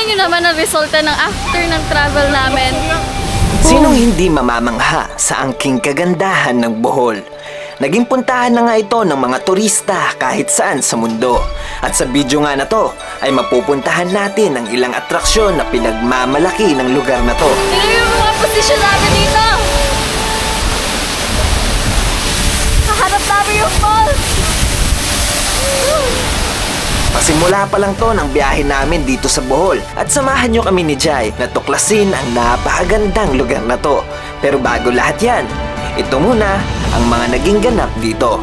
Tingnan nyo naman ang resulta ng after ng travel namin. Sinong hindi mamamangha sa angking kagandahan ng Bohol? Naging puntahan na nga ito ng mga turista kahit saan sa mundo. At sa video nga na to, ay mapupuntahan natin ang ilang atraksyon na pinagmamalaki ng lugar na to. Tingnan yung mga posisyon namin dito! Kaharap namin yung falls! Pasimula pa lang to ng biyahe namin dito sa Bohol. At samahan nyo kami ni Jai na tuklasin ang napakagandang lugar na to. Pero bago lahat yan, ito muna ang mga naging ganap dito.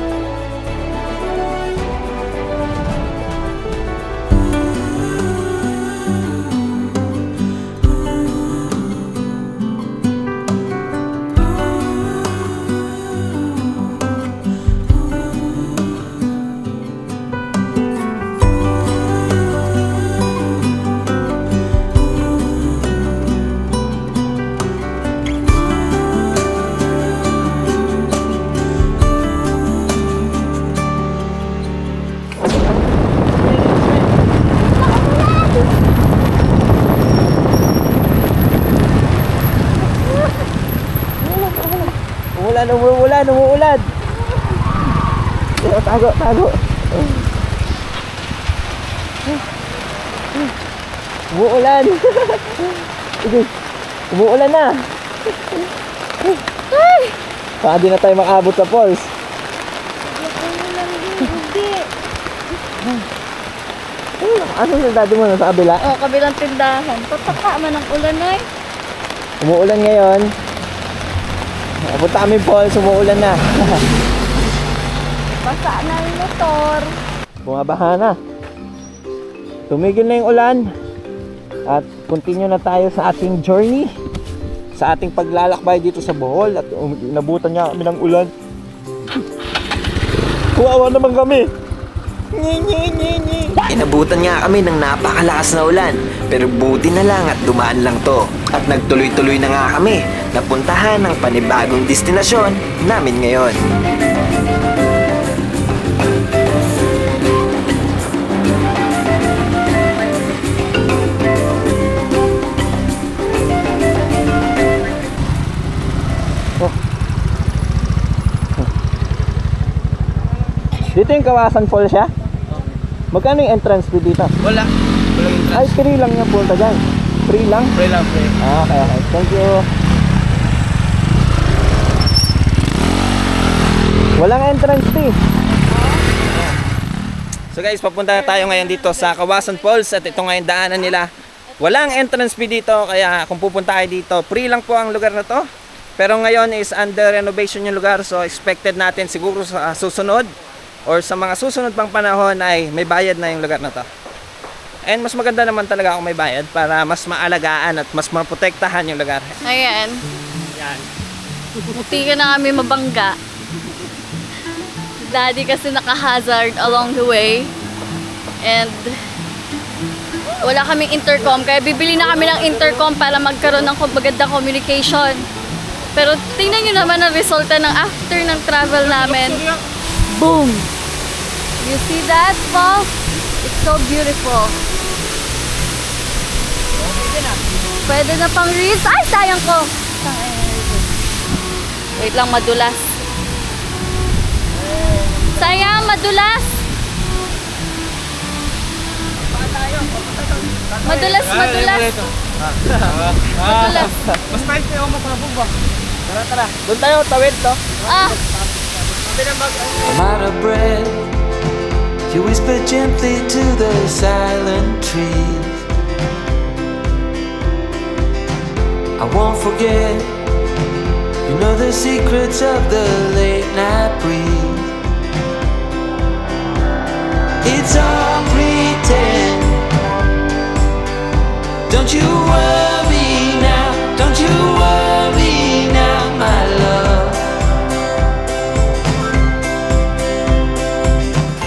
Umuulan. Tago. Umuulan. Sige, umuulan na. Baka di na tayo makaabot sa falls. Ano sa dati mo na sa kabila? Oh, kabilang tindahan. Pataka man ang ulan ay. Umuulan ngayon. Punta kami falls, umuulan na. Basa na yung motor. Bumabaha na. Tumigil na yung ulan. At continue na tayo sa ating journey. Sa ating paglalakbay dito sa Bohol. At inabutan niya kami ng ulan. Kuwawa naman kami. Inabutan nga kami ng napakalakas na ulan. Pero buti na lang at dumaan lang to. At nagtuloy-tuloy na nga kami napuntahan ang panibagong destinasyon namin ngayon. Dito yung Kawasan Falls siya? Magkano yung entrance fee dito? Wala. Walang entrance. Ay, free lang yung punta dyan. Free lang? Free lang, free. Okay. Thank you. Walang entrance fee. So guys, papunta tayo ngayon dito sa Kawasan Falls. At ito nga yung daanan nila. Walang entrance fee dito. Kaya kung pupunta kayo dito, free lang po ang lugar na to. Pero ngayon is under renovation yung lugar. So expected natin siguro sa susunod or sa mga susunod pang panahon ay may bayad na yung lugar na to. And mas maganda naman talaga kung may bayad para mas maalagaan at mas maprotektahan yung lugar. Ayan. Yan. Buti ka na kami mabangga. Daddy kasi naka-hazard along the way. And wala kaming intercom. Kaya bibili na kami ng intercom para magkaroon ng magandang communication. Pero tingnan nyo naman ang resulta ng after ng travel namin. Boom! You see that, Paul? It's so beautiful. Pwede na pang reels. Ay, sayang ko! Wait lang, madulas. Sayang, madulas! Madulas. Madulas. Mas pahit kayo ako masalabog ba? Tara. Doon tayo, tawid to. I'm out of breath. You whisper gently to the silent trees. I won't forget. You know the secrets of the late night breeze. It's all pretend. Don't you worry now. Don't you worry now, my love.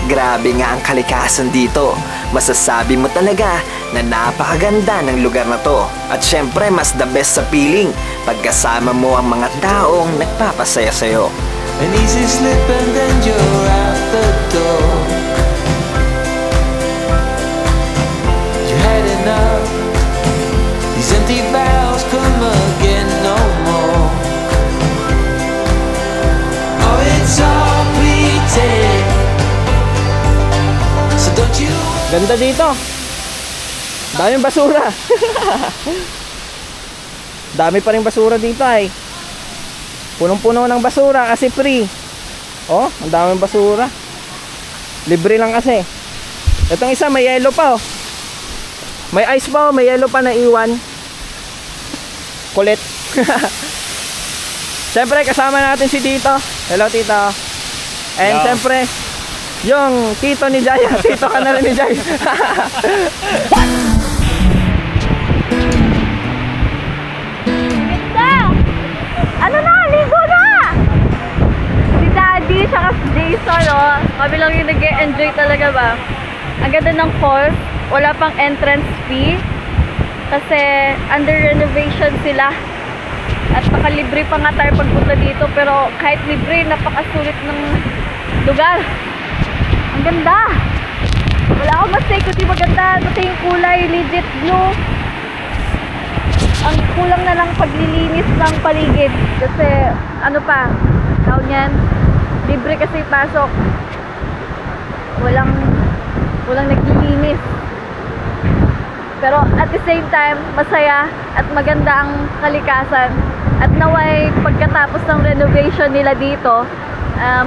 Grabe nga ang kalikasan dito. Masasabi mo talaga na napakaganda ng lugar na to. At syempre mas the best sa feeling pagkasama mo ang mga taong nagpapasaya sa'yo. An easy slip and then you're out the door. You had enough Ganda dito. Daming basura. Dami pa rin basura dito ay. Punong-puno ng basura kasi free. Oh, ang daming basura. Libre lang kasi. Itong isa may yellow pa oh. May ice pa oh, may yellow pa na iwan. Kulit. Siyempre kasama natin si Tito. Hello Tito. And siyempre yung tito ni Jaya. Tito ka na rin ni Jaya. Ano na? Ligo na! Si Daddy, saka si Jason, oh. Kami lang yung nag-e-enjoy talaga ba? Ang ganda ng falls. Wala pang entrance fee. Kasi under renovation sila. At nakalibre pa nga tayo pagpunta dito. Pero kahit libre, napakasulit ng lugar. Ang ganda! Wala akong mistake kundi maganda. Pati yung kulay, legit blue. Ang kulang na lang paglilinis ng paligid kasi ano pa tawag niyan, libre kasi pasok, walang naglilinis, pero at the same time masaya at maganda ang kalikasan at naway pagkatapos ng renovation nila dito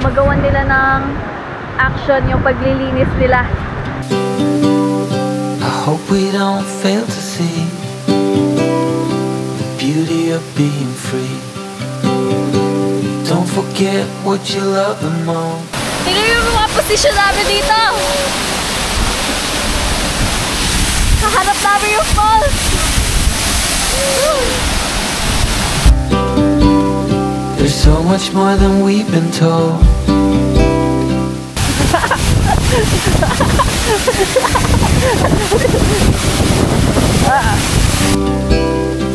magawan nila ng action yung paglilinis nila. I hope we don't fail to see beauty of being free. Don't forget what you love the most. Tingnan yung mga posisyon namin dito. Kaharap namin yung falls. There's so much more than we've been told.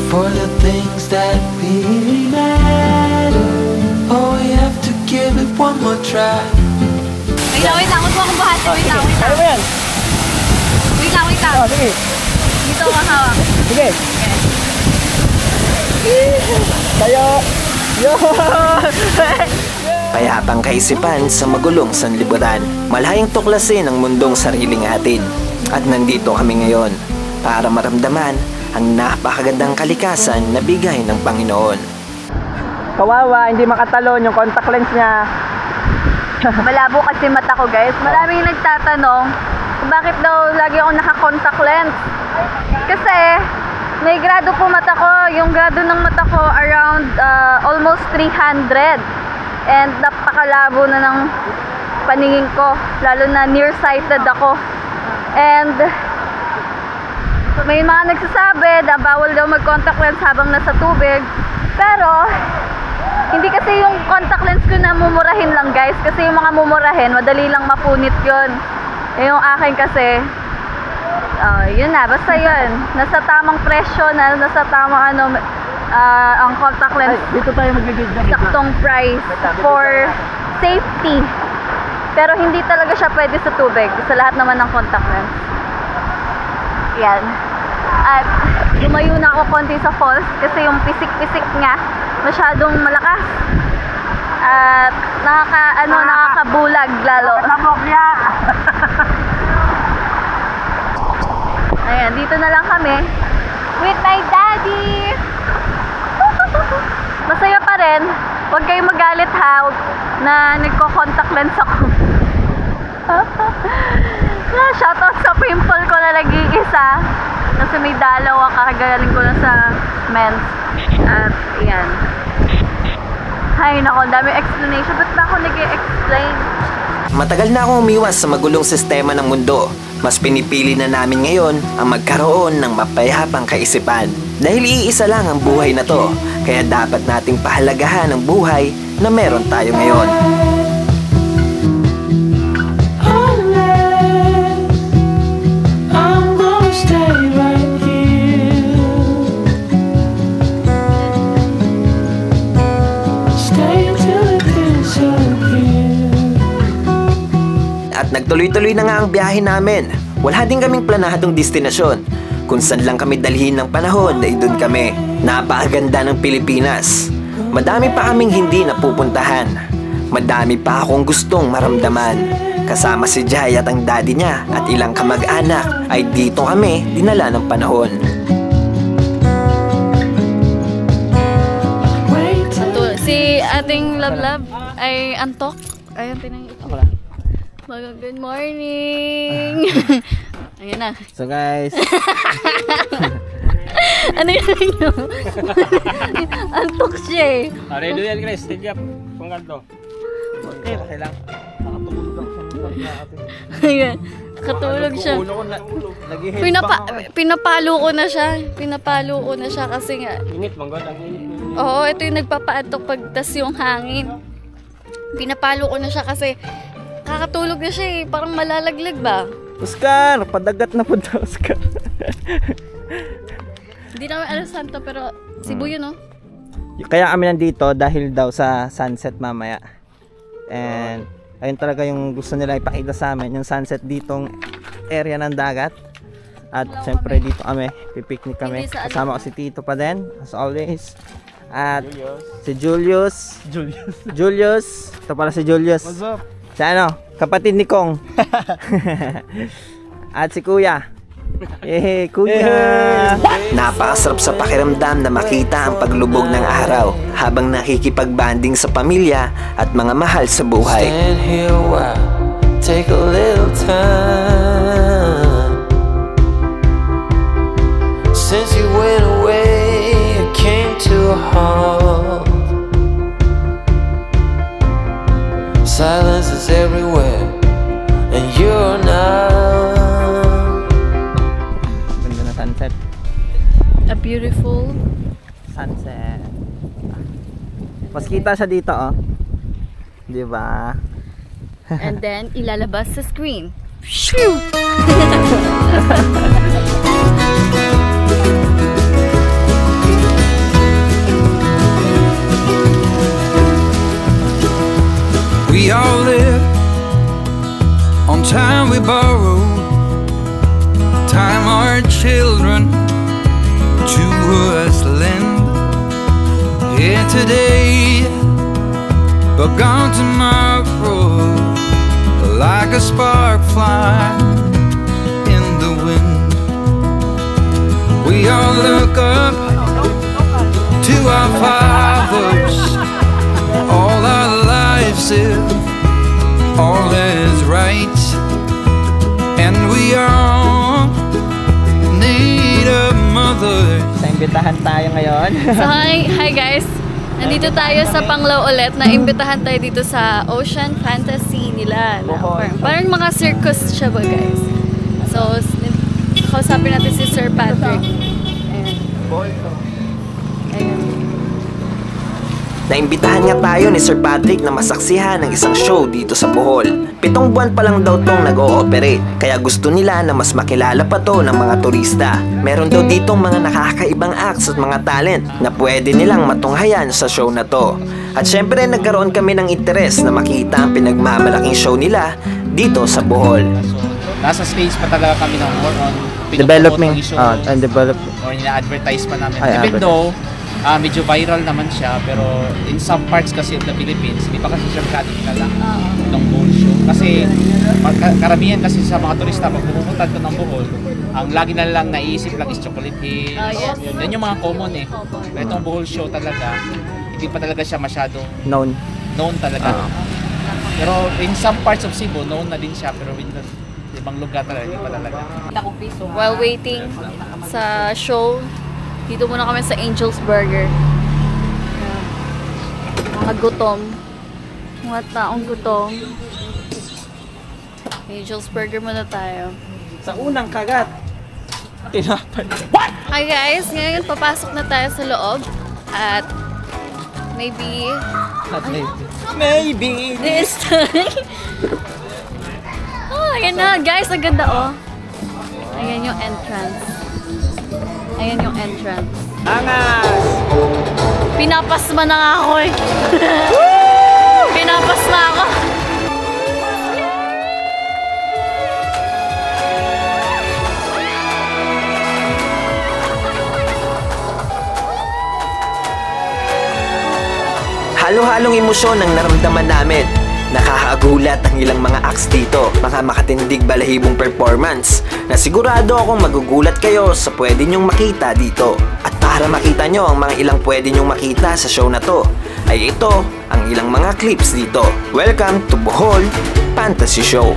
For the things that really matter, oh, we have to give it one more try. Wait lang. Huwag mo akong buhatin. Wait lang. Ano ba yan? Wait lang. Oh, sige. Dito ako hawak. Sige. Tayo. Yo! Payapang kaisipan sa magulong sanlibutan. Malahing tuklasin ang mundong sariling atin. At nandito kami ngayon para maramdaman ang napakagandang kalikasan na bigay ng Panginoon. Kawawa, hindi makatalon yung contact lens niya. Malabo kasi mata ko, guys. Maraming nagtatanong kung bakit daw lagi ako naka-contact lens. Kasi may grado po mata ko. Yung grado ng mata ko around almost 300. And napakalabo na ng paningin ko. Lalo na nearsighted ako. And may mga nagsasabi na bawal daw mag-contact lens habang nasa tubig. Pero hindi kasi yung contact lens ko na mumurahin lang, guys. Kasi yung mga mumurahin, madali lang mapunit yun. Yung akin kasi yun na, basta yun. Nasa tamang presyo, nasa tamang ang contact lens. Dito tayo mag-gauge. Saktong price for safety. Pero hindi talaga siya pwede sa tubig. Sa lahat naman ng contact lens. Yan. At lumayo na ako konti sa falls kasi yung pisik-pisik nga masyadong malakas. At nakakabulag lalo. Ayan, dito na lang kami with my daddy. Masaya pa rin. Huwag kayong magalit ha na nagko-contact lens ako. Shoutout sa pimple ko na nag-iisa. Kasi may dalawa, kakagaling ko lang sa men's. At yan. Hay nako, dami explanation. Ba't ba ako nag-i-explain? Matagal na akong umiwas sa magulong sistema ng mundo. Mas pinipili na namin ngayon ang magkaroon ng mapayapang kaisipan. Dahil iisa lang ang buhay na to, kaya dapat nating pahalagahan ang buhay na meron tayo ngayon. At nagtuloy-tuloy na nga ang biyahe namin. Wala din kaming planadong destinasyon. Kung saan lang kami dalhin ng panahon ay doon kami. Napakaganda ng Pilipinas. Madami pa kaming hindi napupuntahan. Madami pa akong gustong maramdaman. kasama si Jai at ang daddy niya at ilang kamag-anak ay dito kami dinala ng panahon. Si ating Love ay antok. Ayun, pinangit. Good morning! Ayan na. So guys, Ano yun? Antok siya eh. Redo yan, Chris. Tigap. Pangganto. Okay, okay lang. Ayan. Katulog siya. Pinapalo ko na siya. Pinapalo ko na siya kasi nga. Init, manggod. Ang init. Oo, ito yung nagpapaantok pagtas yung hangin. Pinapalo ko na siya kasi kakatulog na siya eh. Parang malalaglag ba? Oscar, padagat na po daw, Oscar. Hindi namin alam santo pero Cebu yun, no? Kaya kami nandito dahil daw sa sunset mamaya. And ayun talaga yung gusto nila ipakita sa amin, yung sunset ditong area ng dagat. At syempre dito kami, pipiknik kami. Kasama ko si Tito pa din, as always. At si Julius. Ito pala si Julius. What's up? Si ano, kapatid ni Kong. At si Kuya. Kuya! Napakasarap sa pakiramdam na makita ang paglubog ng araw habang nakikipagbanding sa pamilya at mga mahal sa buhay. Stand here a while, take a little time. Since you went away, it came to a halt. Silence is everywhere, and you're not. Ganda na sunset. A beautiful Sunset. Mas kita siya dito, oh. Di ba? and then ilalabas sa screen. Shoo! We all live on time we borrow, time our children to us lend. Here today, but gone tomorrow, like a spark flying in the wind. We all look up to our fathers, all our lives if all is right, and we all need a mother. Sa imbitahan tayo ngayon. So hi guys! Nandito tayo sa Panglao ulit. Naimbitahan tayo dito sa Ocean Fantasy nila. Parang mga circus siya ba guys? So, kausapin natin si Sir Patrick. Ayan. Naimbitahan nga tayo ni Sir Patrick na masaksihan ng isang show dito sa Bohol. 7 buwan pa lang daw tong nag-ooperate, kaya gusto nila na mas makilala pa to ng mga turista. Meron daw ditong mga nakakaibang acts at mga talent na pwede nilang matunghayan sa show na to. At syempre nagkaroon kami ng interes na makita ang pinagmamalaking show nila dito sa Bohol. Nasa stage pa talaga kami ng more on Developing. show And developing. or ina-advertise pa namin. Ay, Even though medyo viral naman siya, pero in some parts kasi of the Philippines, hindi pa kasi siya kilala ng Bohol show. Kasi karamihan kasi sa mga turista pag pupunta ko ng Bohol, ang lagi na lang naiisip lang is Chocolate Hills. Yan yung mga common eh. Pero itong Bohol show talaga, hindi pa talaga siya masyadong Known. talaga. Pero in some parts of Cebu, known na din siya, pero in the ibang lugar talaga, hindi pa talaga. While waiting sa show, dito muna kami sa Angel's Burger. Mga gutom. Mga taong gutom. Angel's Burger muna tayo. Sa unang kagat. Tinapay. Hi guys! Ngayon papasok na tayo sa loob. At maybe Maybe. this time. Oh, ayan na guys. Ang ganda oh. Ayan yung entrance. Ayan yung entrance. Angas! Pinapasma na nga ako eh. Pinapas na ako. Halo-halong emosyon ang naramdaman namin. Nakakagulat ang ilang mga acts dito, mga makatindig balahibong performance na sigurado akong magugulat kayo sa pwede nyong makita dito. At para makita nyo ang mga ilang pwede nyong makita sa show na to, ay ito ang ilang mga clips dito. Welcome to Bohol Fantasy Show.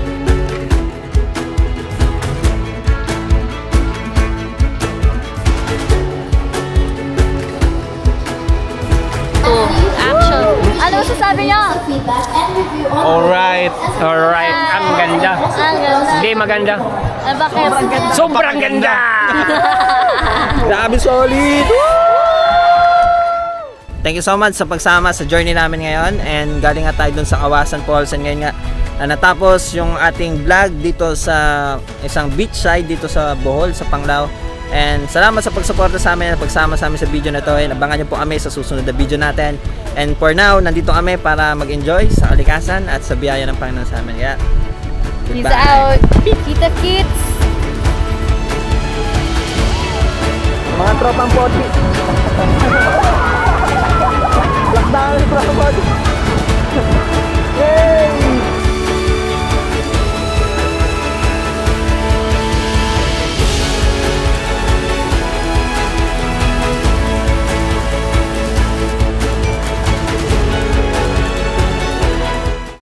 Action. Ano masasabi niyo? Alright. Ang ganda. Ang ganda. Hindi maganda. Bakit? Sobrang ganda! Grabe, solid! Thank you so much sa pagsama sa journey namin ngayon, and galing nga tayo dun sa Kawasan Falls, and ngayon nga natapos yung ating vlog dito sa isang beach side dito sa Bohol, sa Panglao. And salamat sa pagsuporta sa amin at pagsama sa amin sa video na to, and abangan nyo po kami sa susunod na video natin. And for now, nandito kami para mag-enjoy sa kalikasan at sa biyaya ng Panginoon sa amin. Kaya, Peace out. Kita kits. mga tropang poti.